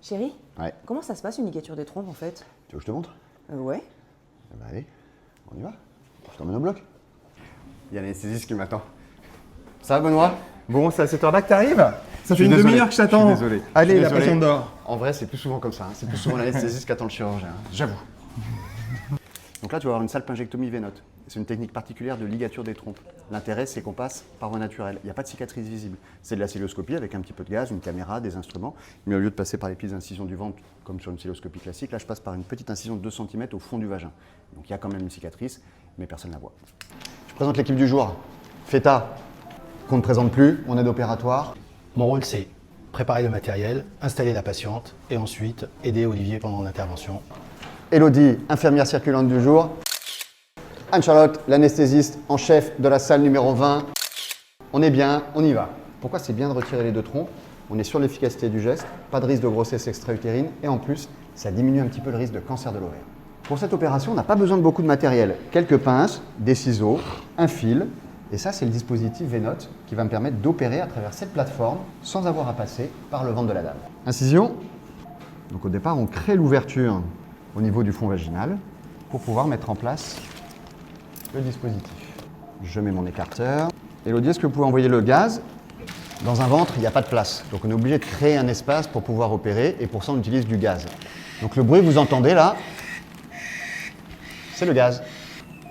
Chérie, Ouais. comment ça se passe une ligature des trompes en fait? Tu veux que je te montre? Ouais. Eh ben, allez, on y va. Je t'emmène au bloc. Il y a l'anesthésiste qui m'attend. Ça va, Benoît? Bon, c'est à cette heure-là que t'arrives? Ça Je fait suis une désolé, demi-heure que je t'attends. Je suis désolé. Allez, Je suis la désolé. patiente dort. En vrai, c'est plus souvent comme ça. C'est plus souvent l'anesthésiste qu'attend le chirurgien, j'avoue. Donc là, tu vas avoir une salpingectomie vénote. C'est une technique particulière de ligature des trompes. L'intérêt, c'est qu'on passe par voie naturelle. Il n'y a pas de cicatrice visible. C'est de la cystoscopie avec un petit peu de gaz, une caméra, des instruments. Mais au lieu de passer par les petites incisions du ventre, comme sur une cystoscopie classique, là, je passe par une petite incision de 2 cm au fond du vagin. Donc il y a quand même une cicatrice, mais personne ne la voit. Je présente l'équipe du jour. Feta, qu'on ne présente plus, mon aide opératoire. Mon rôle, c'est préparer le matériel, installer la patiente et ensuite aider Olivier pendant l'intervention. Elodie, infirmière circulante du jour. Anne-Charlotte, l'anesthésiste en chef de la salle numéro 20. On est bien, on y va. Pourquoi c'est bien de retirer les 2 trompes? On est sur l'efficacité du geste, pas de risque de grossesse extra-utérine et en plus, ça diminue un petit peu le risque de cancer de l'ovaire. Pour cette opération, on n'a pas besoin de beaucoup de matériel. Quelques pinces, des ciseaux, un fil. Et ça, c'est le dispositif Vénote qui va me permettre d'opérer à travers cette plateforme sans avoir à passer par le ventre de la dame. Incision. Donc au départ, on crée l'ouverture au niveau du fond vaginal pour pouvoir mettre en place le dispositif. Je mets mon écarteur. Elodie, est-ce que vous pouvez envoyer le gaz? Dans un ventre, il n'y a pas de place. Donc on est obligé de créer un espace pour pouvoir opérer et pour ça on utilise du gaz. Donc le bruit que vous entendez là, c'est le gaz.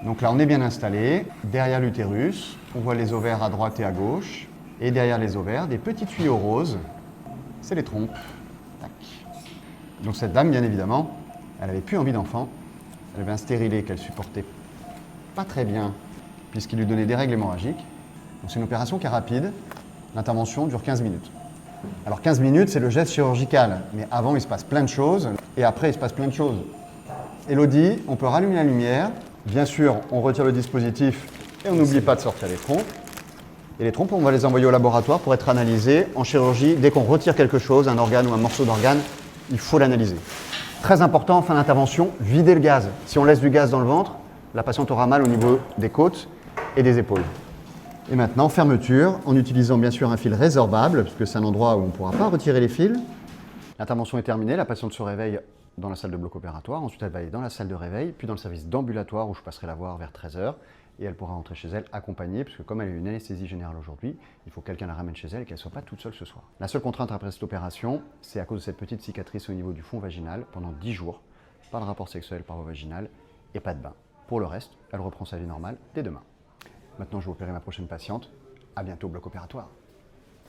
Donc là on est bien installé. Derrière l'utérus, on voit les ovaires à droite et à gauche. Et derrière les ovaires, des petits tuyaux roses, c'est les trompes. Tac. Donc cette dame, bien évidemment, elle n'avait plus envie d'enfant. Elle avait un stérilet qu'elle supportait pas très bien puisqu'il lui donnait des règles hémorragiques. Donc c'est une opération qui est rapide. L'intervention dure 15 minutes. Alors 15 minutes, c'est le geste chirurgical. Mais avant, il se passe plein de choses. Et après, il se passe plein de choses. Elodie, on peut rallumer la lumière. Bien sûr, on retire le dispositif et on n'oublie pas de sortir les trompes. Et les trompes, on va les envoyer au laboratoire pour être analysées. En chirurgie, dès qu'on retire quelque chose, un organe ou un morceau d'organe, il faut l'analyser. Très important, en fin d'intervention, vider le gaz. Si on laisse du gaz dans le ventre, la patiente aura mal au niveau des côtes et des épaules. Et maintenant, fermeture, en utilisant bien sûr un fil résorbable, parce que c'est un endroit où on ne pourra pas retirer les fils. L'intervention est terminée, la patiente se réveille dans la salle de bloc opératoire, ensuite elle va aller dans la salle de réveil, puis dans le service d'ambulatoire où je passerai la voir vers 13 h, et elle pourra rentrer chez elle accompagnée, puisque comme elle a eu une anesthésie générale aujourd'hui, il faut que quelqu'un la ramène chez elle et qu'elle ne soit pas toute seule ce soir. La seule contrainte après cette opération, c'est à cause de cette petite cicatrice au niveau du fond vaginal, pendant 10 jours, pas de rapport sexuel par voie vaginale et pas de bain. Pour le reste, elle reprend sa vie normale dès demain. Maintenant, je vais opérer ma prochaine patiente. À bientôt au bloc opératoire.